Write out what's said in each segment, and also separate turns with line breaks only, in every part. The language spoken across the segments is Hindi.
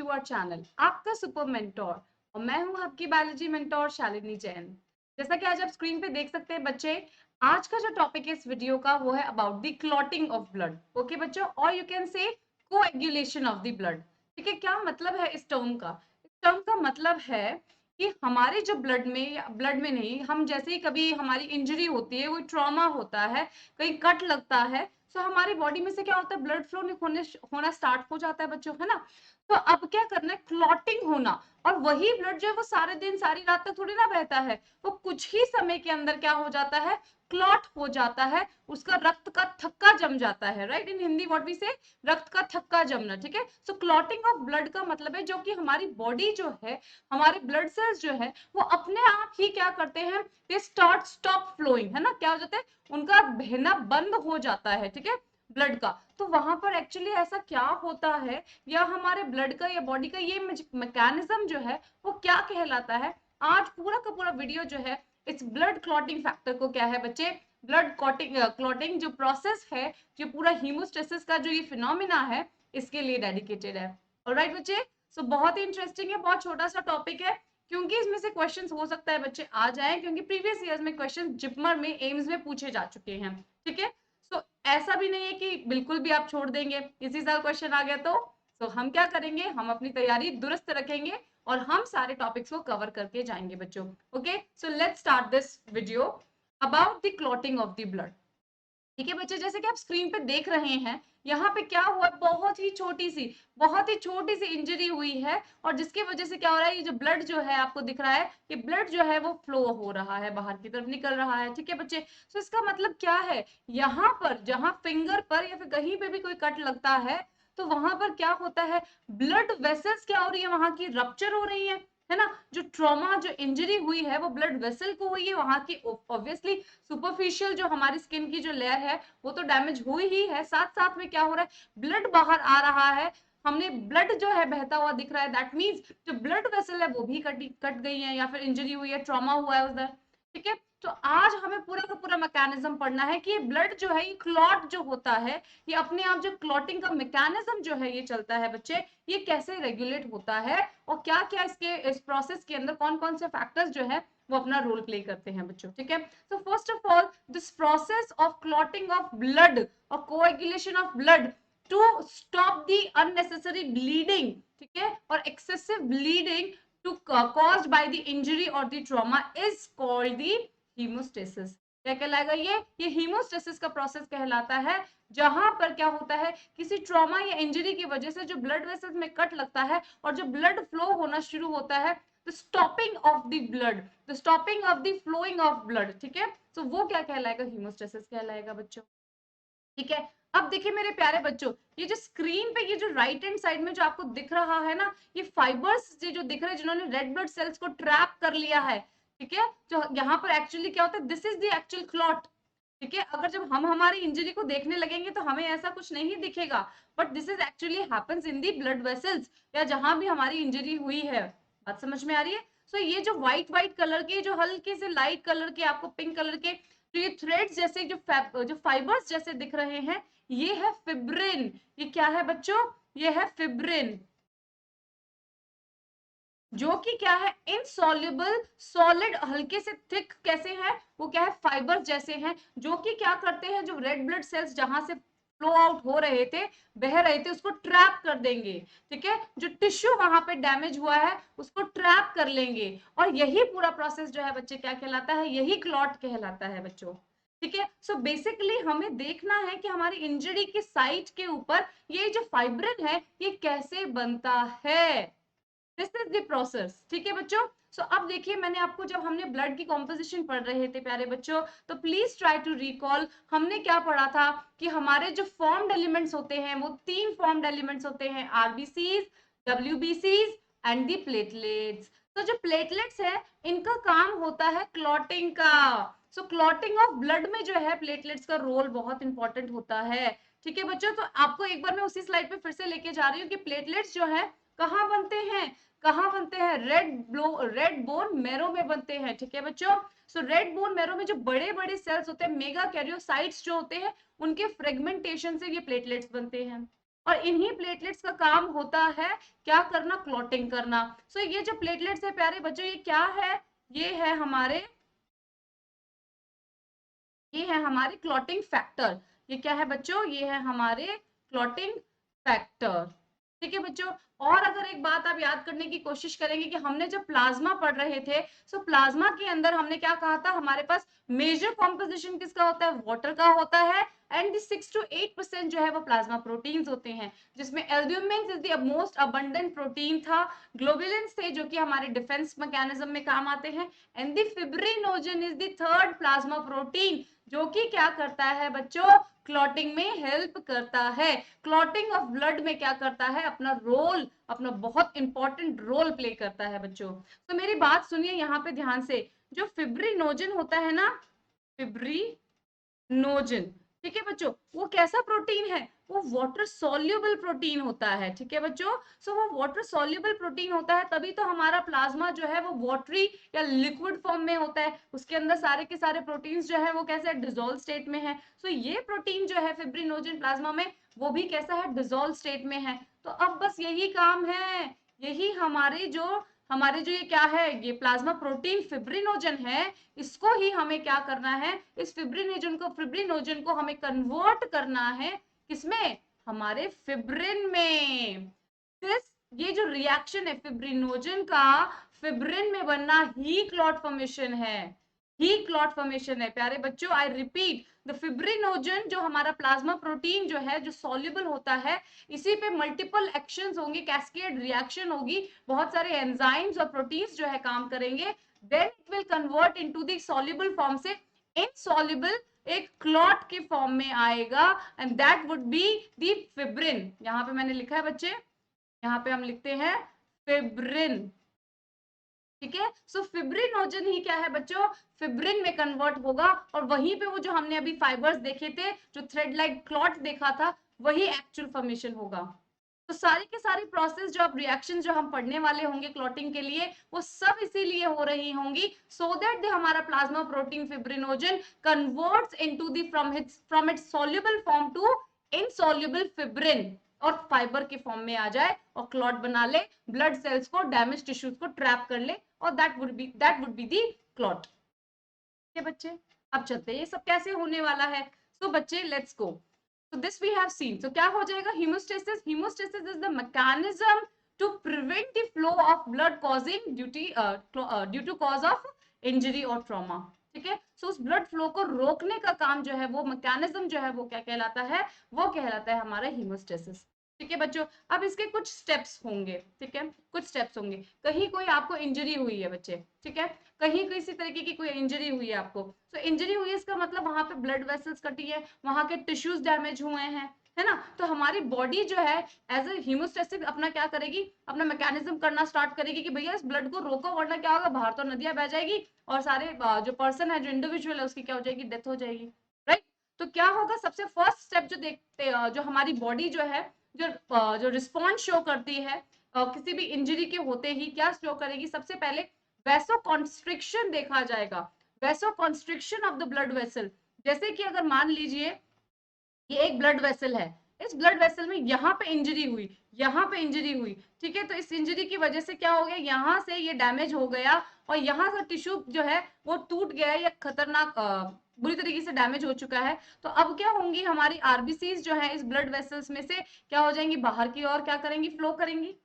टू आवर चैनल आपका सुपर मेंटोर और मैं हूं आपकी बायोलॉजी मेंटोर शालिनी जैन। जैसा कि आज आप स्क्रीन पे देख सकते हैं बच्चे, आज का जो टॉपिक है इस वीडियो का वो है about the clotting of blood. Okay बच्चों, और you can say coagulation of the blood. ठीक है, क्या मतलब है इस टर्म का? इस टर्म का मतलब है कि हमारे जो ब्लड में, या ब्लड में नहीं, हम जैसे ही कभी हमारी इंजरी होती है, कोई ट्रॉमा होता है, कहीं कट लगता है, तो हमारी बॉडी में से क्या होता है, ब्लड फ्लो होना स्टार्ट हो जाता है बच्चों, है ना। तो अब क्या करना है, क्लॉटिंग होना। और वही ब्लड जो है वो सारे दिन सारी रात तक थोड़ी ना बहता है, वो कुछ ही समय के अंदर क्या हो जाता है, क्लॉट हो जाता है, उसका रक्त का थक्का जम जाता है। Right, in Hindi what we say, रक्त का थक्का जमना। ठीक है, सो क्लॉटिंग ऑफ ब्लड का मतलब है जो कि हमारी बॉडी जो है, हमारे ब्लड सेल्स जो है वो अपने आप ही क्या करते हैं, दे स्टॉप फ्लोइंग, है ना। क्या हो जाता है, उनका बहना बंद हो जाता है। ठीक है, ब्लड का। तो वहां पर एक्चुअली ऐसा क्या होता है, या हमारे ब्लड का या बॉडी का ये मैकेनिज्म जो है वो क्या कहलाता है, आज पूरा का पूरा वीडियो जो है इस ब्लड क्लॉटिंग फैक्टर को, क्या है बच्चे, ब्लड क्लॉटिंग जो प्रोसेस है, जो पूरा हीमोस्टेसिस का जो ये फिनोमिना है, इसके लिए डेडिकेटेड है। ऑलराइट बच्चे, सो बहुत ही इंटरेस्टिंग है, बहुत छोटा सा टॉपिक है, क्योंकि इसमें से क्वेश्चंस हो सकता है बच्चे आ जाएं, क्योंकि प्रीवियस ईयर्स में क्वेश्चन जिपमर में, एम्स में पूछे जा चुके हैं। ठीक है, सो ऐसा भी नहीं है कि बिल्कुल भी आप छोड़ देंगे, इसी साल क्वेश्चन आ गया तो हम क्या करेंगे, हम अपनी तैयारी दुरुस्त रखेंगे और हम सारे टॉपिक्स को कवर करके जाएंगे बच्चों। Okay, so let's start this video about the clotting of the blood. ठीक है बच्चे, जैसे कि आप स्क्रीन पे देख रहे हैं, यहाँ पे क्या हुआ, बहुत ही छोटी सी इंजरी हुई है, और जिसकी वजह से क्या हो रहा है, ये जो ब्लड जो है आपको दिख रहा है, ये ब्लड जो है वो फ्लो हो रहा है, बाहर की तरफ निकल रहा है। ठीक है बच्चे, तो इसका मतलब क्या है, यहाँ पर जहां फिंगर पर या फिर कहीं पे भी कोई कट लगता है, तो वहां पर क्या होता है, ब्लड वेसल्स क्या हो रही है, वहां की रप्चर हो रही है ना। जो ट्रॉमा, जो इंजरी हुई है वो ब्लड वेसल को हुई है, वहां की ऑब्वियसली सुपरफिशियल जो हमारी स्किन की जो लेयर है वो तो डैमेज हुई ही है, साथ साथ में क्या हो रहा है, ब्लड बाहर आ रहा है, हमने ब्लड जो है बहता हुआ दिख रहा है, दैट मींस जो ब्लड वेसल है वो भी कट गई है, या फिर इंजरी हुई है, ट्रॉमा हुआ है उधर। ठीक है, तो आज हमें पूरा का पूरा मैकेनिज्म पढ़ना है कि ब्लड जो है, ये क्लॉट जो होता है, ये अपने आप जो क्लॉटिंग का मैकेनिज्म जो है ये चलता है बच्चे, ये कैसे रेगुलेट होता है, और क्या क्या इसके इस प्रोसेस के अंदर कौन कौन से फैक्टर्स जो है वो अपना रोल प्ले करते हैं बच्चों। ठीक है, so first of all this process of clotting of blood or coagulation of blood to stop the unnecessary bleeding, ठीक है, और excessive bleeding to caused by the injury or the trauma is called the hemostasis। क्या कहलाएगा, ये हीमोस्टेसिस का प्रोसेस कहलाता है, जहां पर क्या होता है, किसी ट्रॉमा या इंजरी की वजह से जो ब्लड वेसल्स में कट लगता है और जो ब्लड फ्लो होना शुरू होता है, the stopping of the blood, the stopping of the flowing of blood. ठीक है, तो वो क्या कहलाएगा, हीमोस्टेसिस कहलाएगा बच्चों। ठीक है, अब देखिए मेरे प्यारे बच्चों, ये जो स्क्रीन पे ये जो राइट हैंड साइड में जो आपको दिख रहा है ना, ये फाइबर्स जो दिख रहे हैं, जिन्होंने रेड ब्लड सेल्स को ट्रैप कर लिया है। ठीक है, जो यहाँ पर एक्चुअली क्या होता है, this is the actual clot. ठीक है, अगर जब हम हमारी इंजरी को देखने लगेंगे तो हमें ऐसा कुछ नहीं दिखेगा, but this is actually happens in the blood vessels, या जहां भी हमारी इंजरी हुई है। बात समझ में आ रही है? सो ये जो व्हाइट व्हाइट कलर के, जो हल्के से लाइट कलर के, आपको पिंक कलर के, तो ये थ्रेड्स जैसे जो फाइबर्स जैसे दिख रहे हैं, ये है फिब्रिन। ये क्या है बच्चों, ये है फिब्रिन, जो कि क्या है, इनसॉल्युबल सॉलिड, हल्के से थिक कैसे है, वो क्या है, फाइबर जैसे हैं, जो कि क्या करते हैं, जो रेड ब्लड सेल्स जहां से फ्लो आउट हो रहे थे, बह रहे थे, उसको ट्रैप कर देंगे। ठीक है, जो टिश्यू वहां पे डैमेज हुआ है उसको ट्रैप कर लेंगे, और यही पूरा प्रोसेस जो है बच्चे क्या कहलाता है, यही क्लॉट कहलाता है बच्चों। ठीक है, सो बेसिकली हमें देखना है कि हमारी इंजरी की साइट के ऊपर ये जो फाइब्रिन है ये कैसे बनता है, दिस इज द प्रोसेस। ठीक है बच्चों, सो अब देखिए, मैंने आपको, जब हमने ब्लड की कॉम्पोजिशन पढ़ रहे थे प्यारे बच्चों, तो प्लीज ट्राई टू रिकॉल, हमने क्या पढ़ा था कि हमारे जो फॉर्म्ड एलिमेंट्स होते हैं वो 3 फॉर्म्ड एलिमेंट्स होते हैं, आरबीसीज, डब्ल्यूबीसीज एंड दी प्लेटलेट्स। तो जो प्लेटलेट्स है, इनका काम होता है क्लॉटिंग का। सो क्लॉटिंग ऑफ ब्लड में जो है प्लेटलेट्स का रोल बहुत इंपॉर्टेंट होता है। ठीक है बच्चों, तो आपको एक बार मैं उसी स्लाइड पे फिर से लेके जा रही हूँ कि प्लेटलेट्स जो है कहाँ बनते हैं, कहाँ बनते हैं, रेड बोन मैरो में बनते हैं। ठीक है बच्चों, सो रेड बोन मैरो में जो बड़े बड़े सेल्स होते हैं, मेगा कैरियोसाइट्स जो होते हैं, उनके फ्रेगमेंटेशन से ये प्लेटलेट्स बनते हैं। और इन्हीं प्लेटलेट्स का काम होता है क्या करना, क्लॉटिंग करना। सो ये जो प्लेटलेट्स है प्यारे बच्चों, ये क्या है, ये है हमारे, ये है हमारे क्लॉटिंग फैक्टर। ये क्या है बच्चों, ये है हमारे क्लॉटिंग फैक्टर। ठीक है बच्चों। और अगर एक बात आप याद करने की कोशिश करेंगे कि हमने जब प्लाज्मा पढ़ रहे थे, सो प्लाज्मा के अंदर हमने क्या कहा था, हमारे पास मेजर कॉम्पोजिशन किसका होता है, वाटर का होता है, एंड 6 to 8% जो है वो प्लाज्मा प्रोटीन्स होते हैं, जिसमें albumin is the most abundant protein था, ग्लोबुलिन्स थे जो कि हमारे डिफेंस मैकेनिज्म में काम आते हैं, and the fibrinogen is the third plasma protein जो कि क्या करता है बच्चों, क्लॉटिंग में हेल्प करता है, क्लॉटिंग ऑफ ब्लड में क्या करता है, अपना रोल, अपना बहुत इंपॉर्टेंट रोल प्ले करता है बच्चों। तो मेरी बात सुनिए यहाँ पे ध्यान से, जो फिब्रिनोजन होता है ना, फिब्रिनोजन, ठीक है बच्चों, वो कैसा प्रोटीन है, वो वाटर सॉल्युबल प्रोटीन होता है। ठीक है बच्चों, सो वो वाटर सॉल्युबल प्रोटीन होता है, तभी तो हमारा प्लाज्मा जो है वो वाटरी या लिक्विड फॉर्म में होता है, उसके अंदर सारे के सारे प्रोटीन्स जो है वो कैसे डिसॉल्व स्टेट में है। सो ये प्रोटीन जो है फिब्रिनोजन प्लाज्मा में, वो भी कैसा है, डिसॉल्व स्टेट में है। तो अब बस यही काम है, यही हमारे जो ये क्या है, ये प्लाज्मा प्रोटीन फिब्रिनोजन है, इसको ही हमें क्या करना है, इस फिब्रिनोजन को हमें कन्वर्ट करना है, किसमें, हमारे फिब्रिन में। दिस, ये जो रिएक्शन है फिब्रिनोजन का फिब्रिन में बनना ही क्लॉट फॉर्मेशन है, ही क्लॉट फॉर्मेशन है प्यारे बच्चों। आई रिपीट, द फिब्रिनोजन जो हमारा प्लाज्मा प्रोटीन जो है, जो सॉल्युबल होता है, इसी पे मल्टीपल एक्शंस होंगे, कैस्केड रिएक्शन होगी, बहुत सारे एंजाइम्स और प्रोटीन्स जो है काम करेंगे, then it will convert into the soluble form से इनसॉल्युबल एक क्लॉट के फॉर्म में आएगा, and that would be the fibrin. यहां पे मैंने लिखा है बच्चे, यहाँ पे हम लिखते हैं फिब्रिन। ठीक है, सो फिब्रिनोजन ही क्या है बच्चों, फिब्रिन में कन्वर्ट होगा, और वहीं पे वो जो हमने अभी फाइबर्स देखे थे, जो थ्रेड लाइक क्लॉट देखा था, वही एक्चुअल फॉर्मेशन होगा। तो सारी के सारी प्रोसेस जो अब रिएक्शन जो हम पढ़ने वाले होंगे क्लॉटिंग के लिए, वो सब इसीलिए हो रही होंगी, सो दैट हमारा plasma protein fibrinogen converts into the from its soluble form to insoluble fibrin, और फाइबर के फॉर्म में आ जाए और क्लॉट बना ले, ब्लड सेल्स को, डैमेज टिश्यूज को ट्रैप कर ले, और that would be the clot. ठीक है बच्चे, अब चलते हैं ये सब कैसे होने वाला है। सो बच्चे let's go. So this we have seen. So क्या हो जाएगा, hemostasis. Hemostasis is the mechanism to prevent the flow of blood causing due to cause of injury or trauma. ठीक है, सो उस ब्लड फ्लो को रोकने का काम जो है, वो मैकेनिज्म जो है वो क्या कहलाता है, वो कहलाता है हमारा हीमोस्टेसिस। ठीक है बच्चों, अब इसके कुछ स्टेप्स होंगे। ठीक है, कुछ स्टेप्स होंगे, कहीं कोई आपको इंजरी हुई है बच्चे, ठीक है, कहीं किसी तरीके की कोई इंजरी हुई है आपको, तो इंजरी हुई है इसका मतलब वहां पे ब्लड वेसल्स कटी है, वहां के टिश्यूज डैमेज हुए हैं, है ना। तो हमारी बॉडी जो है एज ए हीमोस्टेसिस अपना क्या करेगी, अपना मैकेनिज्म करना स्टार्ट करेगी कि भैया इस ब्लड को रोको, वरना क्या होगा, बाहर तो नदियां बह जाएगी, और सारे जो पर्सन है, जो इंडिविजुअल है, उसकी क्या हो जाएगी, डेथ हो जाएगी, राइट। तो क्या होगा, सबसे फर्स्ट स्टेप जो देखते, जो हमारी बॉडी जो है, जो रिस्पॉन्स शो करती है किसी भी इंजरी के होते ही, क्या शो करेगी, सबसे पहले वैसोकॉन्स्ट्रिक्शन देखा जाएगा, vasoconstriction of the blood vessel. जैसे कि अगर मान लीजिए ये एक ब्लड वेसल है, इस ब्लड वेसल में यहाँ पे इंजरी हुई, यहाँ पे इंजरी हुई, ठीक है, तो इस इंजरी की वजह से क्या हो गया, यहाँ से ये डैमेज हो गया, और यहाँ का टिश्यू जो है वो टूट गया, या खतरनाक बुरी तरीके से डैमेज हो चुका है। तो अब क्या होंगी, हमारी आरबीसीज जो है इस ब्लड वेसल्स में से क्या हो जाएंगी, बाहर की ओर क्या करेंगी, फ्लो करेंगी,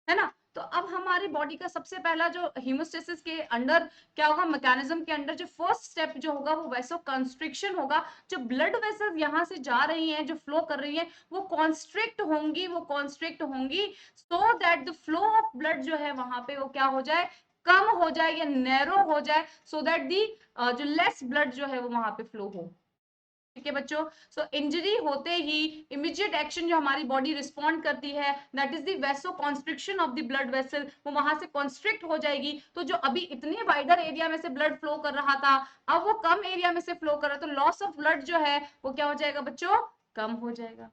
है ना। तो अब हमारी बॉडी का सबसे पहला जो हीमोस्टेसिस के अंडर क्या होगा, मैकेनिज्म के अंडर जो फर्स्ट स्टेप जो होगा, वो वैसो कंस्ट्रिक्शन होगा। जो ब्लड वेसल्स यहाँ से जा रही हैं, जो फ्लो कर रही हैं, वो कॉन्स्ट्रिक्ट होंगी, so that the flow of blood जो है वहां पे वो क्या हो जाए, कम हो जाए या नैरो हो जाए, सो दैट दी जो लेस ब्लड जो है वो वहां पे फ्लो हो। ठीक है बच्चों, सो इंजरी होते ही इमीडिएट एक्शन जो हमारी बॉडी रिस्पॉन्ड करती है, that is the vaso constriction of the blood vessel, वो वहां से कॉन्स्ट्रिक्ट हो जाएगी। तो जो अभी इतने वाइडर एरिया में से ब्लड फ्लो कर रहा था, अब वो कम एरिया में से फ्लो कर रहा है, तो लॉस ऑफ ब्लड जो है वो क्या हो जाएगा बच्चों, कम हो जाएगा।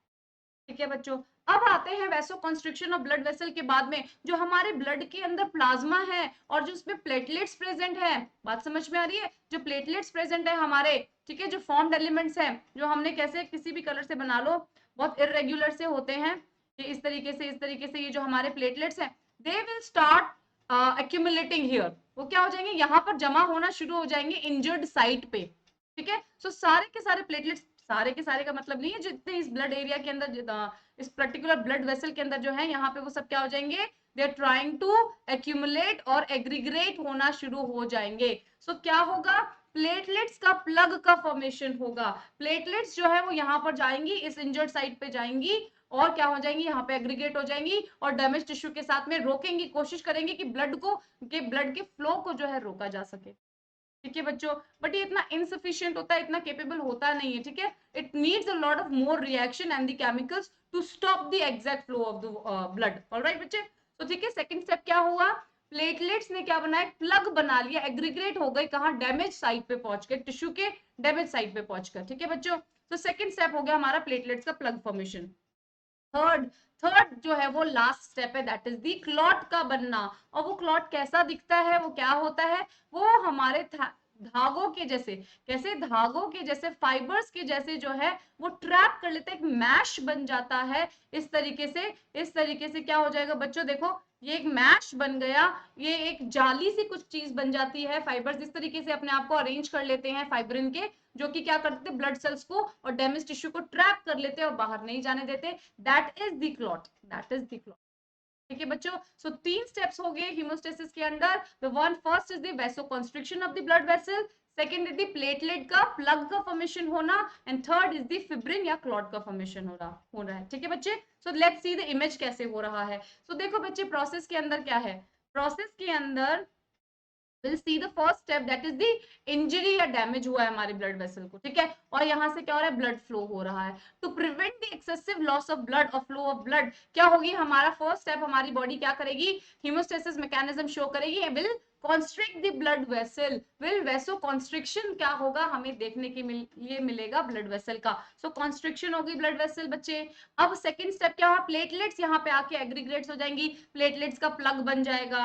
ठीक है बच्चों, अब आते हैं vaso constriction of blood vessel के बाद में, जो हमारे ब्लड के अंदर प्लाज्मा है और जो उसमें प्लेटलेट्स प्रेजेंट है, बात समझ में आ रही है, जो प्लेटलेट्स प्रेजेंट है हमारे, ठीक है, जो फॉर्म्ड एलिमेंट्स हैं, जो हमने कैसे किसी भी कलर से बना लो, बहुत इरेग्युलर से होते हैं, कि इस तरीके से ये जो हमारे प्लेटलेट्स हैं they will start accumulating here, वो क्या हो जाएंगे, यहाँ पर जमा होना शुरू हो जाएंगे इंजर्ड साइट पे। ठीक है, सो सारे के सारे प्लेटलेट्स, सारे के सारे का मतलब नहीं है, जितने इस ब्लड एरिया के अंदर, इस पर्टिकुलर ब्लड वेसल के अंदर जो है यहाँ पे वो सब क्या हो जाएंगे, they are trying to accumulate और एग्रीग्रेट होना शुरू हो जाएंगे। सो क्या होगा, प्लेटलेट्स का प्लग का फॉर्मेशन होगा। प्लेटलेट्स जो है वो यहाँ पर जाएंगी, इस इंजर्ड साइट पे जाएंगी और क्या हो जाएंगी, यहाँ पे एग्रीगेट हो जाएंगी और डैमेज टिश्यू के साथ में रोकेंगी, कोशिश करेंगे कि ब्लड के फ्लो को जो है रोका जा सके। ठीक है बच्चों, बट ये इतना इनसफिशियंट होता है, इतना केपेबल होता नहीं है। ठीक है, it needs a lot of more reaction and the chemicals to stop the exact flow of the blood. Alright बच्चे, तो ठीक है, सेकंड स्टेप क्या हुआ, प्लेटलेट्स ने क्या बनाया, प्लग बना लिया, एग्रीग्रेट हो गए कहाँ, डैमेज साइट पे पहुंच के, टिश्यू के डैमेज साइट पे पहुंचकर। ठीक है बच्चों, तो सेकंड स्टेप हो गया हमारा प्लेटलेट्स का प्लग फॉर्मेशन। थर्ड थर्ड जो है वो लास्ट स्टेप है, दैट इज दी क्लॉट का बनना। और वो क्लॉट कैसा दिखता है, वो क्या होता है, वो हमारे धागों के जैसे, कैसे, धागों के जैसे, फाइबर्स के जैसे जो है वो ट्रैप कर लेते हैं, एक मैश बन जाता है इस तरीके से। इस तरीके से क्या हो जाएगा बच्चों, देखो ये एक मैश बन गया, ये एक जाली सी कुछ चीज बन जाती है। फाइबर्स इस तरीके से अपने आप को अरेंज कर लेते हैं फाइब्रिन के, जो कि क्या करते हैं, ब्लड सेल्स को और डैमेज टिश्यू को ट्रैप कर लेते हैं और बाहर नहीं जाने देते। That is the clot, that is the clot. ठीक है बच्चों, सो तीन स्टेप्स हो गए हीमोस्टेसिस के अंदर। The one first is the vasoconstriction of the blood vessel, second is the platelet का प्लग का फॉर्मेशन होना, and third is the fibrin या क्लॉट का फॉर्मेशन हो रहा है। ठीक है बच्चे, so let's see the image कैसे हो रहा है। सो देखो बच्चे, प्रोसेस के अंदर क्या है, प्रोसेस के अंदर will see the first step, that is the injury या डैमेज हुआ है हमारे ब्लड वेसल को। ठीक है, और यहाँ से क्या हो रहा है, ब्लड फ्लो हो रहा है। To prevent the excessive loss of blood और फ्लो ऑफ ब्लड, क्या होगी, हमारा फर्स्ट स्टेप, हमारी बॉडी क्या करेगी, हीमोस्टेसिस मैकेनिज्म शो करेगी, will constrict the blood vessel, will vasoconstriction क्या होगा, हमें देखने के लिए मिलेगा ब्लड वेसल का। सो कॉन्स्ट्रिक्शन होगी ब्लड वेसल बच्चे। अब सेकंड स्टेप क्या हुआ, प्लेटलेट्स यहाँ पे आके एग्रीग्रेट्स हो जाएंगी, प्लेटलेट्स का प्लग बन जाएगा।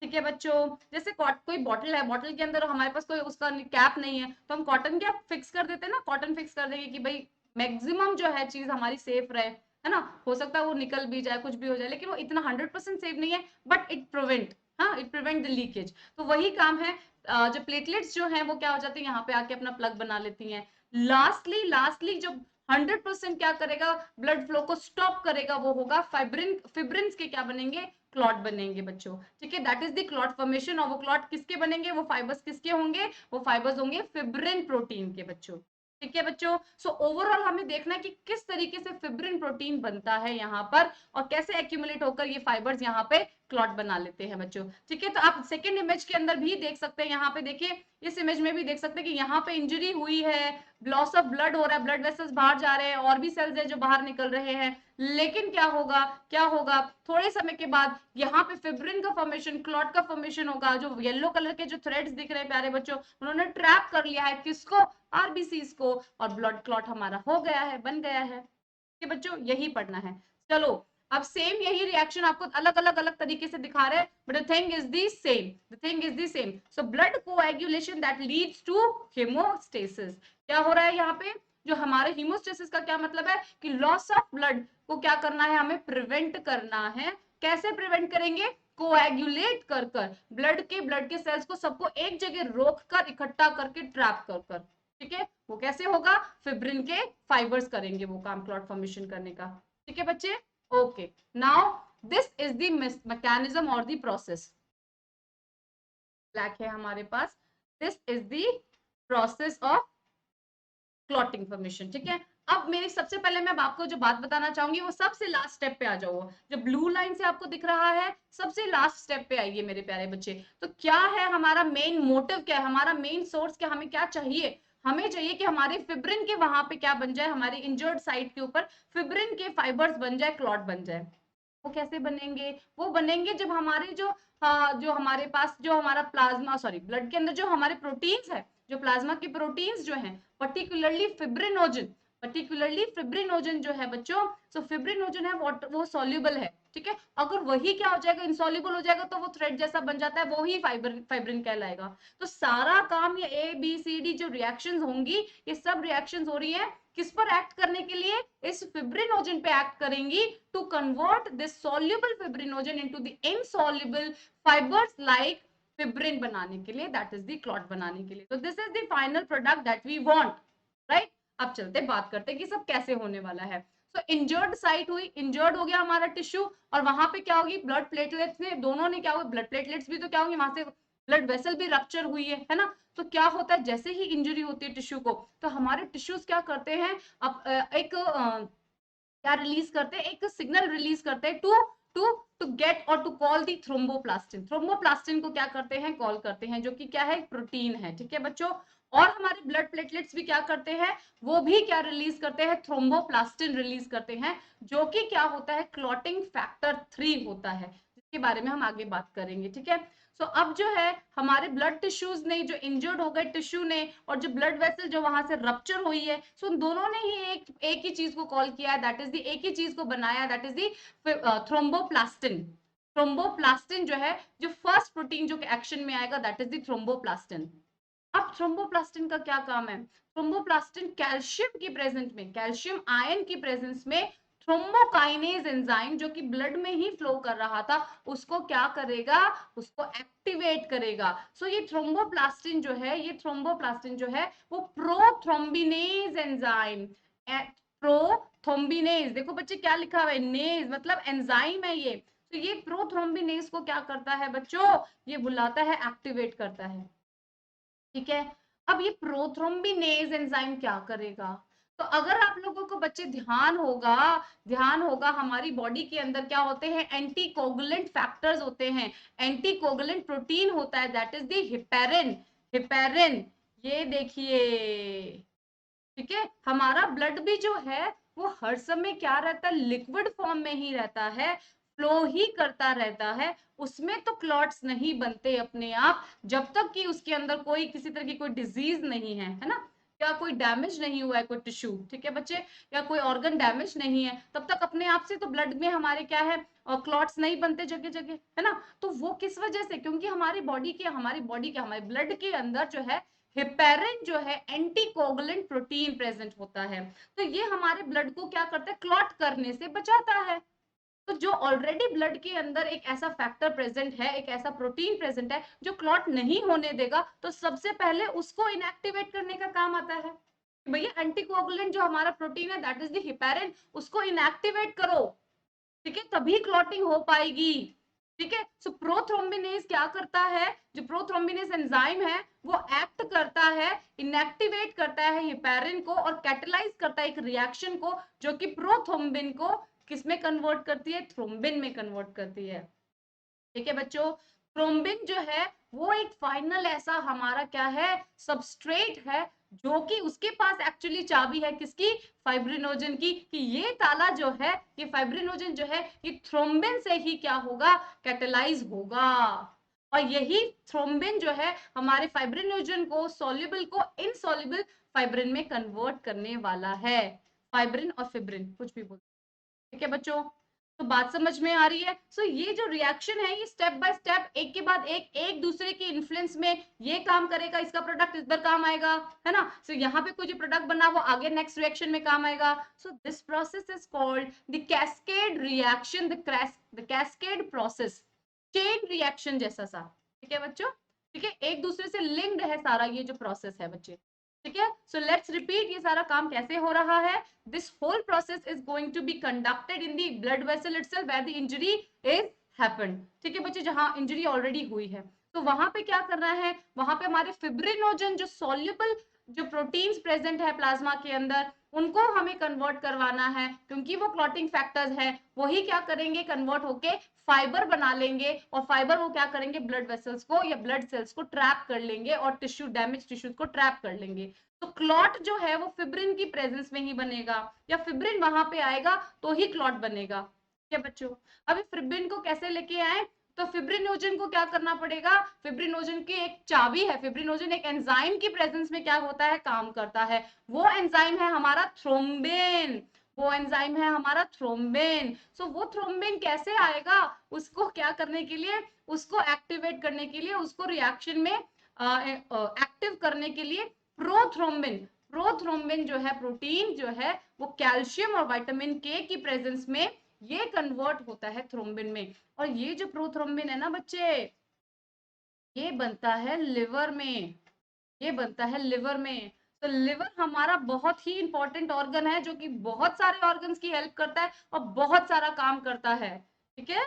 ठीक है बच्चों, जैसे कोई बॉटल है, बॉटल के अंदर हमारे पास कोई उसका कैप नहीं है, तो हम कॉटन कैप फिक्स कर देते हैं ना, कॉटन फिक्स कर देंगे कि भाई मैक्सिमम जो है चीज हमारी सेफ रहे, है ना। हो सकता है वो निकल भी जाए, कुछ भी हो जाए, लेकिन वो इतना 100% सेफ नहीं है, बट इट प्रिवेंट, हाँ इट प्रिवेंट द लीकेज। तो वही काम है, जो प्लेटलेट्स जो है वो क्या हो जाती है, यहाँ पे आके अपना प्लग बना लेती हैं। लास्टली जो 100% क्या करेगा, ब्लड फ्लो को स्टॉप करेगा, वो होगा फिब्रिन्स के क्या बनेंगे, क्लॉट बनेंगे बच्चों। ठीक है, that is the clot formation. और वो क्लॉट किसके बनेंगे, वो फाइबर्स किसके होंगे, वो फाइबर्स होंगे फिब्रिन प्रोटीन के बच्चों। ठीक है बच्चों, सो ओवरऑल हमें देखना है कि किस तरीके से फिब्रिन प्रोटीन बनता है यहाँ पर, और कैसे एक्यूमुलेट होकर ये फाइबर्स यहाँ पे क्लॉट बना लेते हैं बच्चों। ठीक है, तो आप सेकेंड इमेज के अंदर भी देख सकते हैं, यहाँ पे देखिए, इस इमेज में भी देख सकते हैं कि यहाँ पे इंजरी हुई है, लॉस ऑफ ब्लड हो रहा है, ब्लड वेसल्स बाहर जा रहे हैं, और भी सेल्स है जो बाहर निकल रहे हैं। लेकिन क्या होगा थोड़े समय के बाद यहाँ पे फिब्रिन का फॉर्मेशन, क्लॉट का फॉर्मेशन होगा। जो येलो कलर के जो थ्रेड्स दिख रहे हैं प्यारे बच्चों, उन्होंने ट्रैप कर लिया है किसको, आरबीसीज को, और ब्लड क्लॉट हमारा हो गया है, बन गया है। कि बच्चों यही पढ़ना है। चलो, अब सेम यही रिएक्शन आपको अलग तरीके से दिखा रहे हैं, but the thing is the same, the thing is the same. So blood coagulation that leads to haemostasis, क्या हो रहा है यहाँ पे, जो हमारे हीमोस्टेसिस का क्या मतलब है कि लॉस ऑफ ब्लड को क्या करना है, हमें प्रिवेंट करना है। कैसे प्रिवेंट करेंगे, कोएगुलेट कर कर, ब्लड के सेल्स को सबको एक जगह रोक कर, इकट्ठा करके, ट्रैप कर कर। ठीक है, वो कैसे होगा, फिब्रिन के फाइबर्स करेंगे वो काम, क्लॉट फॉर्मेशन करने का। ठीक है बच्चे, okay, now this is the mechanism और द प्रोसेस। ब्लैक है हमारे पास, this is the process of clotting formation. ठीक है, अब मेरी सबसे पहले मैं आपको जो बात बताना चाहूंगी वो सबसे लास्ट स्टेप पे आ जाओ, जो ब्लू लाइन से आपको दिख रहा है, सबसे लास्ट स्टेप पे आइए मेरे प्यारे बच्चे। तो क्या है हमारा मेन मोटिव, क्या है हमारा मेन सोर्स, क्या हमें क्या चाहिए, हमें चाहिए कि हमारे फिब्रिन के वहां पे क्या बन जाए, हमारी इंजर्ड साइट के ऊपर फिब्रिन के फाइबर्स बन जाए, क्लॉट बन जाए। वो कैसे बनेंगे, वो बनेंगे जब हमारे जो हमारे पास जो हमारा प्लाज्मा, सॉरी, ब्लड के अंदर जो हमारे प्रोटीन्स है, जो प्लाज्मा के प्रोटीन्स जो हैं, पर्टिकुलरली फिब्रिनोजन, पर्टिकुलरली फिब्रिनोजन जो है बच्चों, सो फिब्रिनोजन है वो सॉल्युबल है, ठीक है। अगर वही क्या हो जाएगा, इनसॉल्युबल हो जाएगा, तो वो थ्रेड जैसा बन जाता है, वो ही फाइब्रिन कहलाएगा। तो सारा काम ये ABCD जो रिएक्शंस होंगी, ये सब रिएक्शंस हो रही है किस पर एक्ट करने के लिए, इस फिब्रिनोजन पे एक्ट करेंगी to convert this soluble fibrinogen into the insoluble fibres like fibrin बनाने के लिए, दैट इज द क्लॉट बनाने के लिए। तो this is the final product that we want, right. अब चलते बात करते हैं कि सब कैसे होने वाला है। तो इंजर्ड साइट हुई, इंजर्ड हो गया हमारा टिश्यू, और वहां पे क्या होगी, ब्लड प्लेटलेट्स ने दोनों ने क्या हुआ, ब्लड प्लेटलेट्स भी तो क्या होंगे, वहां से ब्लड वेसल भी रप्चर हुई है ना। तो क्या होता है, जैसे ही इंजरी होती है टिश्यू को, तो हमारे टिश्यूज क्या करते हैं, अब एक क्या रिलीज करते हैं, एक सिग्नल रिलीज करते हैं टू टू टू गेट और to call the thromboplastin. Thromboplastin को क्या करते हैं, कॉल करते हैं, जो कि क्या है, प्रोटीन है, ठीक है बच्चों। और हमारे ब्लड प्लेटलेट्स भी क्या करते हैं, वो भी क्या रिलीज करते हैं, थ्रोम्बोप्लास्टिन रिलीज करते हैं, जो कि क्या होता है, क्लॉटिंग फैक्टर 3 होता है, जिसके बारे में हम आगे बात करेंगे, ठीक है। सो अब जो है हमारे ब्लड टिश्यूज ने, जो इंजर्ड हो गए टिश्यू ने, और जो ब्लड वेसल जो वहां से रप्चर हुई है, सो उन दोनों ने ही एक ही चीज को कॉल किया है, दैट इज दी, एक ही चीज को बनाया, that is the thromboplastin. Thromboplastin जो है, जो फर्स्ट प्रोटीन जो एक्शन में आएगा, दैट इज दी थ्रोम्बोप्लास्टिन। अब थ्रोम्बोप्लास्टिन का क्या काम है, थ्रोम्बोप्लास्टिन कैल्शियम की प्रेजेंस में, कैल्शियम आयन की प्रेजेंस में थ्रोम्बोकाइनेज एंजाइम जो कि ब्लड में ही फ्लो कर रहा था, उसको क्या करेगा, उसको एक्टिवेट करेगा। सो ये थ्रोम्बोप्लास्टिन जो है, ये थ्रोम्बोप्लास्टिन जो है वो प्रोथ्रोम्बिनेज एंजाइम, प्रोथ्रोम्बिनेज, देखो बच्चे क्या लिखा हुआ है, नेज मतलब एंजाइम है ये। तो ये प्रोथ्रोम्बिनेज को क्या करता है बच्चों, ये बुलाता है, एक्टिवेट करता है, ठीक है। अब ये प्रोथ्रोम्बिनेज एंजाइम क्या करेगा, तो अगर आप लोगों को बच्चे ध्यान होगा हमारी बॉडी के अंदर क्या होते हैं, एंटीकोगुलेंट फैक्टर्स होते हैं, एंटीकोगुलेंट प्रोटीन होता है, that is the heparin. Heparin, ये देखिए, ठीक है। हमारा ब्लड भी जो है वो हर समय क्या रहता है, लिक्विड फॉर्म में ही रहता है, फ्लो ही करता रहता है, उसमें तो क्लॉट्स नहीं बनते अपने आप, जब तक कि उसके अंदर कोई किसी तरह की कोई डिजीज नहीं है ना, या कोई डैमेज नहीं हुआ है कोई टिश्यू, ठीक है बच्चे, या कोई ऑर्गन डैमेज नहीं है, तब तक अपने आप से तो ब्लड में हमारे क्या है, क्लॉट्स नहीं बनते जगह जगह, है ना। तो वो किस वजह से, क्योंकि हमारे ब्लड के अंदर जो है हेपेरिन जो है एंटीकोगुलेंट प्रोटीन प्रेजेंट होता है। तो ये हमारे ब्लड को क्या करता है, क्लॉट करने से बचाता है। तो जो ऑलरेडी ब्लड के अंदर एक ऐसा फैक्टर प्रेजेंट है, एक ऐसा प्रोटीन प्रेजेंट है जो क्लॉट नहीं होने देगा, तो सबसे पहले उसको इनएक्टिवेट करने का काम आता है। भैया एंटीकोगुलेंट जो हमारा प्रोटीन है, दैट इज द हेपेरिन, उसको इनएक्टिवेट करो, ठीक है, तभी क्लॉटिंग हो पाएगी, ठीक है। सो प्रोथ्रोम्बिनेज क्या करता है, जो प्रोथ्रोम्बिनेज एंजाइम है वो एक्ट करता है, इनएक्टिवेट करता है हेपेरिन को, और कैटलाइज करता है एक रिएक्शन को, जो कि प्रोथ्रोम्बिन को किसमें कन्वर्ट करती है, थ्रोम्बिन में कन्वर्ट करती है, ठीक है बच्चों। थ्रोम्बिन जो है वो एक फाइनल ऐसा हमारा क्या है, सबस्ट्रेट है, जो कि उसके पास एक्चुअली चाबी है, किसकी, फाइब्रिनोजन की, कि ये ताला जो है, ये फाइब्रिनोजन जो है, ये थ्रोम्बिन से ही क्या होगा, कैटेलाइज होगा। और यही थ्रोम्बिन जो है हमारे फाइब्रिनोजन को, सॉल्युबल को इनसॉल्युबल फाइब्रिन में कन्वर्ट करने वाला है। फाइब्रिन और फिब्रिन कुछ भी बोल, ठीक है बच्चों। तो बात समझ में आ रही है। सो ये जो रिएक्शन है, ये स्टेप बाय स्टेप, एक के बाद एक दूसरे के इन्फ्लुएंस में ये काम करेगा, इसका प्रोडक्ट इधर काम आएगा, है ना। सो यहाँ पे कोई जो प्रोडक्ट बना वो आगे नेक्स्ट रिएक्शन में काम आएगा। So this process is called the cascade reaction, the cascade process, chain reaction जैसा सा, ठीक है बच्चों, ठीक है, एक दूसरे से लिंक्ड है सारा ये जो प्रोसेस है बच्चे, ठीक है। सो लेट्स रिपीट, ये सारा काम कैसे हो रहा है, this whole process is going to be conducted in the blood vessel itself where the injury is happened, ठीक है बच्चे, जहां इंजरी ऑलरेडी हुई है। तो वहां पे क्या करना है, वहां पे हमारे फिब्रिनोजन जो सॉल्युबल जो प्रोटीन्स प्रेजेंट है प्लाज्मा के अंदर, उनको हमें कन्वर्ट करवाना है, क्योंकि वो क्लॉटिंग फैक्टर्स है, वही क्या करेंगे, कन्वर्ट होके फाइबर बना लेंगे, और फाइबर वो क्या करेंगे, ब्लड वेसल्स को या ब्लड सेल्स को ट्रैप कर लेंगे, और टिश्यू डैमेज टिश्यूज को ट्रैप कर लेंगे। तो क्लॉट जो है वो फिब्रिन की प्रेजेंस में ही बनेगा, या फिब्रिन वहां पे आएगा तो ही क्लॉट बनेगा, ठीक है बच्चों। अभी फिब्रिन को कैसे लेके आए, तो फिब्रिनोजन को क्या करना पड़ेगा, फिब्रिनोजन की एक चाबी है, फिब्रिनोजन एक एंजाइम की प्रेजेंस में क्या होता है, काम करता है, वो एंजाइम है हमारा थ्रोम्बिन, वो एंजाइम है हमारा थ्रोम्बिन। सो वो थ्रोम्बिन कैसे आएगा, उसको क्या करने के लिए, उसको एक्टिवेट करने के लिए, उसको रिएक्शन में एक्टिव करने के लिए प्रोथ्रोम्बिन, प्रोथ्रोम्बिन जो है प्रोटीन जो है वो कैल्शियम और विटामिन के की प्रेजेंस में ये कन्वर्ट होता है थ्रोम्बिन में। और ये जो प्रोथ्रोम्बिन है ना बच्चे, ये बनता है लिवर में, ये बनता है लिवर में। तो लिवर हमारा बहुत ही इंपॉर्टेंट ऑर्गन है, जो कि बहुत सारे ऑर्गन्स की हेल्प करता है और बहुत सारा काम करता है, ठीक है।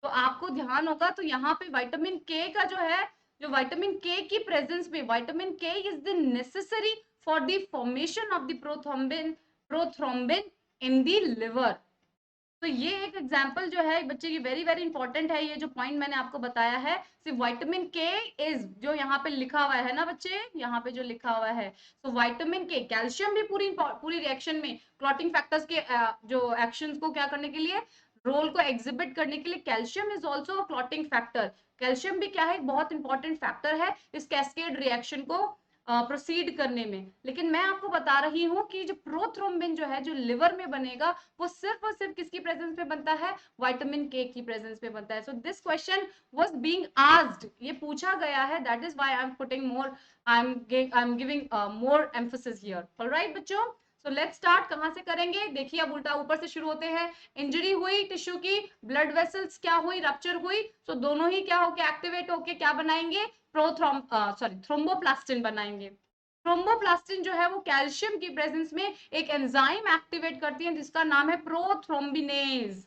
तो आपको ध्यान होगा, तो यहाँ पे विटामिन के का जो है, जो विटामिन के की प्रेजेंस में, विटामिन के is the necessary for the formation of the prothrombin, prothrombin in the liver. तो ये एक एग्जांपल जो है बच्चे की वेरी वेरी इंपॉर्टेंट है, ये जो पॉइंट मैंने आपको बताया है। सिर्फ विटामिन के इज जो यहाँ पे लिखा हुआ है ना बच्चे, यहाँ पे जो लिखा हुआ है, तो विटामिन के, कैल्शियम भी पूरी पूरी रिएक्शन में क्लॉटिंग फैक्टर्स के जो एक्शंस को क्या करने के लिए, रोल को एग्जिबिट करने के लिए, calcium is also clotting factor. Calcium भी क्या है, बहुत इंपॉर्टेंट फैक्टर है इस कैस्केड रिएक्शन को प्रोसीड करने में। लेकिन मैं आपको बता रही हूँ कि जो प्रोथ्रोम्बिन जो है, जो लिवर में बनेगा, वो सिर्फ और सिर्फ किसकी प्रेजेंस में बनता है, विटामिन के की प्रेजेंस में बनता है। So this question was being asked, ये पूछा गया है, that is why I am putting more, I am giving more emphasis here. Alright बच्चों, सो लेट्स स्टार्ट, कहां से करेंगे, देखिए अब उल्टा ऊपर से शुरू होते हैं। इंजरी हुई टिश्यू की, ब्लड वेसल्स क्या हुई, रप्चर हुई, सो दोनों ही क्या होके एक्टिवेट होके क्या बनाएंगे, थ्रोम्बोप्लास्टिन बनाएंगे। थ्रोम्बोप्लास्टिन जो है वो कैल्शियम की प्रेजेंस में एक एंजाइम एक्टिवेट करती है जिसका नाम है प्रोथ्रोम्बिनेज।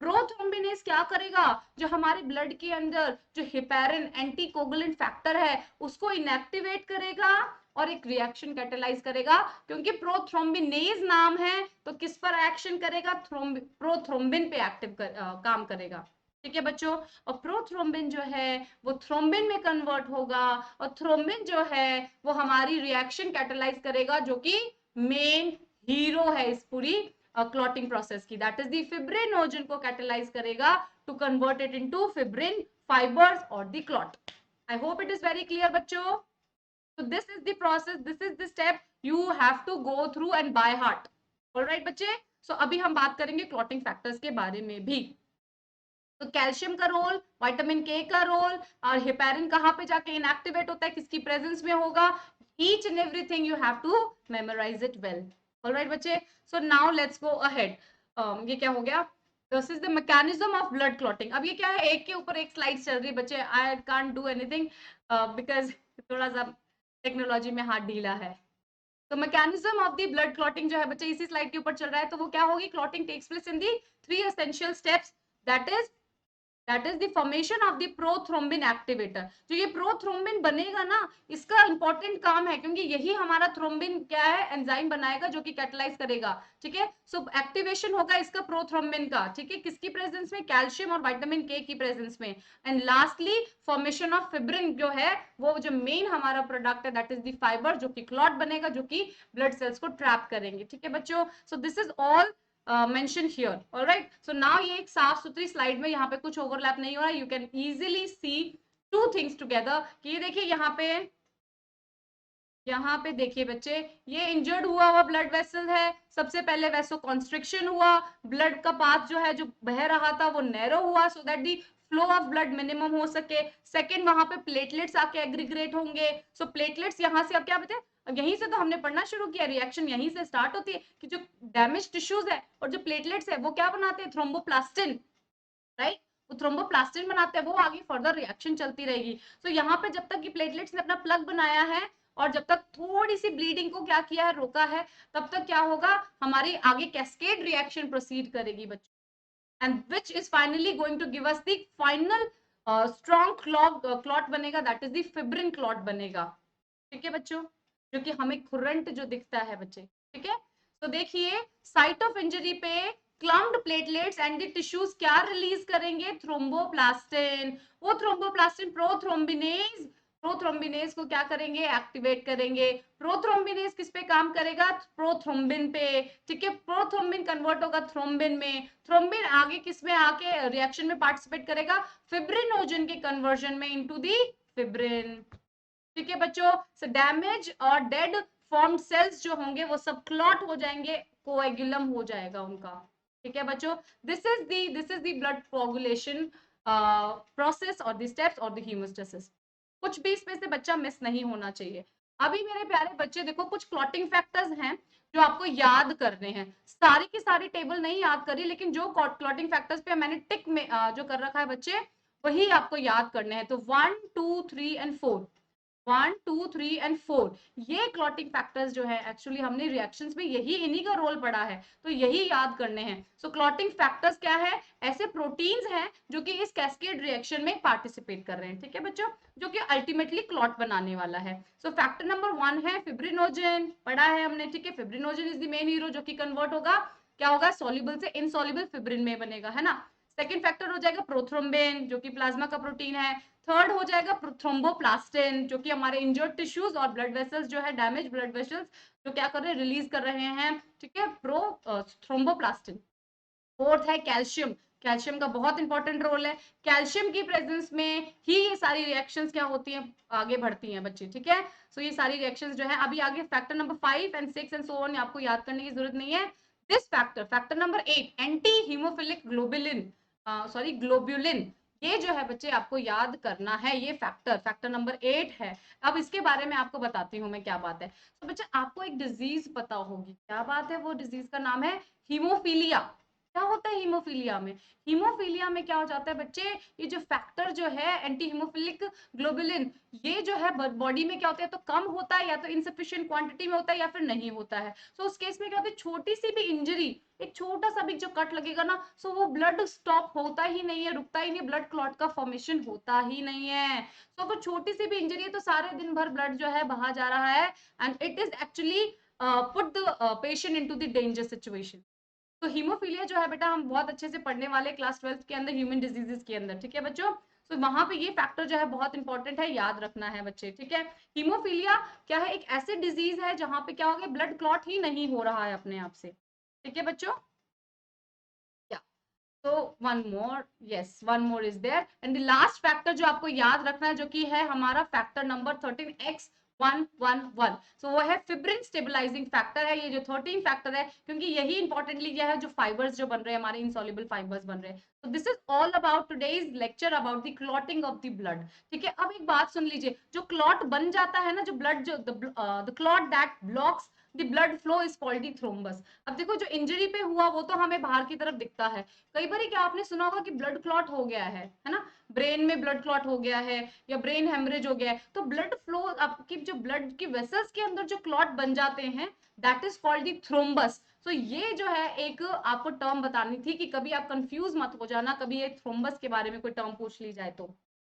प्रोथ्रोम्बिनेज क्या करेगा, जो हमारे ब्लड के अंदर जो हेपेरिन एंटीकोगुलेंट फैक्टर है उसको इनएक्टिवेट करेगा और एक रिएक्शन कैटेलाइज करेगा। क्योंकि प्रोथ्रोम्बिनेज नाम है तो किस पर एक्शन करेगा, प्रोथ्रोम्बिन पे काम करेगा, ठीक है बच्चों। और प्रोथ्रोम्बिन जो है वो थ्रोम्बिन में कन्वर्ट होगा, और थ्रोम्बिन जो है वो हमारी रिएक्शन कैटेलाइज करेगा, जो कि मेन हीरो है इस पूरी क्लॉटिंग प्रोसेस की, दैट इज द फिब्रिनोजन को कैटेलाइज करेगा to convert it into fibrin fibres और the clot. I hope it is very clear बच्चों। So this is the process, this is the step you have to go through and by heart. Alright बच्चे, so अभी हम बात करेंगे क्लॉटिंग फैक्टर्स के बारे में भी। तो कैल्शियम का रोल, विटामिन के का रोल, और हेपेरिन कहाँ पे जाके इनएक्टिवेट होता है, किसकी प्रेजेंस में होगा, each and everything you have to memorise it well. Alright बच्चे, so now let's go ahead. ये क्या हो गया, this is the mechanism of blood clotting. अब ये क्या है, एक के ऊपर एक स्लाइड चल रही है बच्चे, I can't do anything because थोड़ा सा टेक्नोलॉजी में हाथ ढीला है। तो mechanism of the blood clotting जो है बच्चे इसी स्लाइड के ऊपर चल रहा है, तो वो क्या होगी, clotting takes place in the 3 essential steps, that is the formation of the prothrombin activator. जो ये प्रोथ्रोम्बिन बनेगा ना, इसका इंपॉर्टेंट काम है, क्योंकि यही हमारा थ्रोम्बिन क्या है, एंजाइम बनाएगा जो कि कैटेलाइज करेगा, ठीक है। सो एक्टिवेशन होगा इसका प्रोथ्रोम्बिन का, ठीक है, किसकी प्रेजेंस में, कैल्शियम और विटामिन के की प्रेजेंस में। And lastly formation of fibrin जो है, वो जो मेन हमारा प्रोडक्ट है, दैट इज द फाइबर, जो कि क्लॉट बनेगा, जो कि ब्लड सेल्स को ट्रैप करेंगे, ठीक है बच्चों। So this is all mentioned here. All right, so now ये एक साफ सुथरी स्लाइड में, यहाँ पे कुछ ओवरलैप नहीं हो रहा, you can easily see two things together। कि ये देखिए यहाँ पे देखिए बच्चे, ये इंजर्ड हुआ ब्लड वेसल है, सबसे पहले वैसो कॉन्स्ट्रिक्शन हुआ, ब्लड का पाथ जो है जो बह रहा था वो नैरो हुआ, so that the flow of blood minimum हो सके। सेकंड, वहां पे प्लेटलेट्स आके एग्रीग्रेट होंगे, सो प्लेटलेट्स यहाँ से, अब क्या बताए, यहीं से तो हमने पढ़ना शुरू किया, रिएक्शन यहीं से स्टार्ट होती है कि जो डैमेज टिश्यूज है और जो प्लेटलेट्स है वो क्या बनाते हैं, थ्रोम्बोप्लास्टिन, राइट, वो थ्रोम्बोप्लास्टिन बनाते हैं, वो आगे फर्दर रिएक्शन चलती रहेगी। तो यहाँ पे जब तक कि प्लेटलेट्स ने अपना प्लग बनाया है और जब तक थोड़ी सी ब्लीडिंग को क्या किया है, रोका है, तब तक क्या होगा, हमारी आगे कैस्केड रिएक्शन प्रोसीड करेगी बच्चों, and which is finally going to give us the final strong clot बनेगा, that is the fibrin clot बनेगा, ठीक है बच्चों, जो कि हमें खुरंट जो दिखता है बच्चे, ठीक है। तो देखिए, साइट ऑफ इंजरी पे क्लम्प्ड प्लेटलेट्स एंड द टिश्यूज क्या रिलीज करेंगे, थ्रोम्बोप्लास्टिन। वो थ्रोम्बोप्लास्टिन प्रोथ्रोम्बिनेज, प्रोथ्रोम्बिनेज को क्या करेंगे, एक्टिवेट करेंगे। प्रोथ्रोम्बिनेज किस पे काम करेगा, प्रोथ्रोम्बिन पे, ठीक है। प्रोथ्रोम्बिन कन्वर्ट होगा थ्रोम्बिन में, थ्रोम्बिन आगे किस में आके रिएक्शन में पार्टिसिपेट करेगा, फिब्रिनोजन के कन्वर्जन में इनटू दी फिब्रिन, ठीक है बच्चों। सो डैमेज और डेड फॉर्म सेल्स जो होंगे वो सब क्लॉट हो जाएंगे, कोएगुलम हो जाएगा उनका, ठीक है बच्चों। This is the blood coagulation process और द स्टेप्स और द हीमोस्टेसिस। कुछ भी इसमें से बच्चा मिस नहीं होना चाहिए। अभी मेरे प्यारे बच्चे देखो, कुछ क्लॉटिंग फैक्टर्स हैं जो आपको याद करने हैं। सारी की सारी टेबल नहीं याद करी, लेकिन जो क्लॉटिंग फैक्टर्स पे मैंने टिक में जो कर रखा है बच्चे, वही आपको याद करने हैं। तो 1 2 3 एंड 4, 1 2 3 एंड 4, ये क्लॉटिंग फैक्टर्स जो है एक्चुअली हमने रिएक्शंस में यही इन्हीं का रोल पड़ा है, तो यही याद करने हैं। सो क्लॉटिंग फैक्टर्स क्या है, ऐसे प्रोटीन्स हैं जो कि इस कैस्केड रिएक्शन में पार्टिसिपेट कर रहे हैं, ठीक है बच्चों, जो कि अल्टीमेटली क्लॉट बनाने वाला है। सो फैक्टर नंबर 1 है फिब्रिनोजन, पढ़ा है हमने, ठीक है। Fibrinogen is the main hero जो कि कन्वर्ट होगा, क्या होगा, सॉल्युबल से इनसॉल्युबल फिब्रिन में बनेगा, है ना। सेकेंड फैक्टर हो जाएगा प्रोथ्रोम्बिन जो कि प्लाज्मा का प्रोटीन है। थर्ड हो जाएगा थ्रोम्बोप्लास्टिन जो कि हमारे इंजर्ड टिश्यूज और ब्लड वेसल्स जो है, डैमेज ब्लड वेसल्स जो क्या कर रहे हैं, रिलीज कर रहे हैं, ठीक है, थ्रोम्बोप्लास्टिन। फोर्थ है कैल्शियम, कैल्शियम का बहुत इंपॉर्टेंट रोल है। कैल्शियम की प्रेजेंस में ही ये सारी रिएक्शंस क्या होती हैं, आगे बढ़ती हैं बच्चे, ठीक है। सो ये सारी रिएक्शंस जो है, अभी आगे factor number 5 and 6 and so on आपको याद करने की जरूरत नहीं है। This factor, factor number 8, anti haemophilic globulin, sorry globulin, ये जो है बच्चे आपको याद करना है। ये फैक्टर, फैक्टर नंबर 8 है। अब इसके बारे में आपको बताती हूँ मैं क्या बात है। तो बच्चे आपको एक डिजीज पता होगी, क्या बात है, वो डिजीज का नाम है हीमोफीलिया। क्या होता है हीमोफीलिया में, हीमोफीलिया में क्या हो जाता है बच्चे, ये जो फैक्टर जो है एंटी हीमोफिलिक ग्लोबुलिन, ये जो है बॉडी में क्या होता है, तो कम होता है या तो इनसफिशिएंट क्वांटिटी में होता है या फिर नहीं होता है। सो उस केस में क्या होता है, छोटी सी भी इंजरी, एक छोटा सा भी जो कट लगेगा ना, सो वो ब्लड स्टॉप होता ही नहीं है, रुकता ही नहीं, ब्लड क्लॉट का फॉर्मेशन होता ही नहीं है। सो अगर छोटी सी भी इंजरी है तो सारे दिन भर ब्लड जो है बहा जा रहा है, and it is actually put the patient into the danger situation. तो हीमोफीलिया जो है बेटा, हम बहुत अच्छे से पढ़ने वाले क्लास 12 के अंदर ह्यूमन डिजीजेस के अंदर, ठीक है बच्चों। तो वहां पे ये फैक्टर जो है बहुत इंपॉर्टेंट है, याद रखना है बच्चे, ठीक है। हीमोफीलिया क्या है, एक ऐसी डिजीज है जहां पे क्या हो गया, ब्लड क्लॉट ही नहीं हो रहा है अपने आप से, ठीक है बच्चों। या तो one more, yes one more is there, and the last factor जो आपको याद रखना है जो कि है हमारा फैक्टर नंबर 13X111, सो वो है फिब्रिन स्टेबलाइजिंग फैक्टर है। ये जो 13 फैक्टर है, क्योंकि यही इंपॉर्टेंटली क्या है, जो फाइबर्स जो बन रहे हैं हमारे इनसॉल्युबल फाइबर्स बन रहे हैं। तो this is all about today's lecture about the clotting of the blood, ठीक है। अब एक बात सुन लीजिए, जो क्लॉट बन जाता है ना, जो ब्लड जो the clot that blocks the blood flow is called the thrombus. अब देखो, जो इंजरी पे हुआ वो तो हमें बाहर की तरफ दिखता है, कई बार क्या आपने सुना होगा कि ब्लड क्लॉट हो गया है ना, ब्रेन में ब्लड क्लॉट हो गया है या ब्रेन हेमरेज हो गया है, तो ब्लड फ्लो, आपकी जो ब्लड की वेसल्स के अंदर जो क्लॉट बन जाते हैं, that is called the thrombus. तो ये जो है एक आपको टर्म बतानी थी कि कभी आप कंफ्यूज मत हो जाना, कभी ये थ्रोम्बस के बारे में कोई टर्म पूछ ली जाए तो,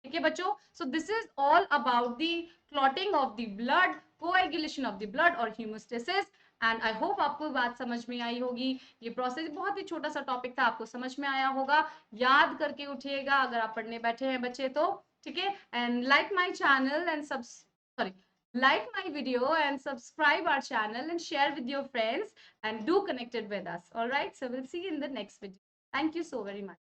ठीक है बच्चों। So this is all about the clotting of the blood, coagulation of the blood और हीमोस्टेसिस। एंड आई होप आपको बात समझ में आई होगी। ये प्रोसेस बहुत ही छोटा सा टॉपिक था, आपको समझ में आया होगा, याद करके उठिएगा अगर आप पढ़ने बैठे हैं बच्चे तो, ठीक है। And like my channel and sorry, like my video and subscribe our channel and share with your friends and do connected with us. All right, so we'll see you in the next video. Thank you so very much.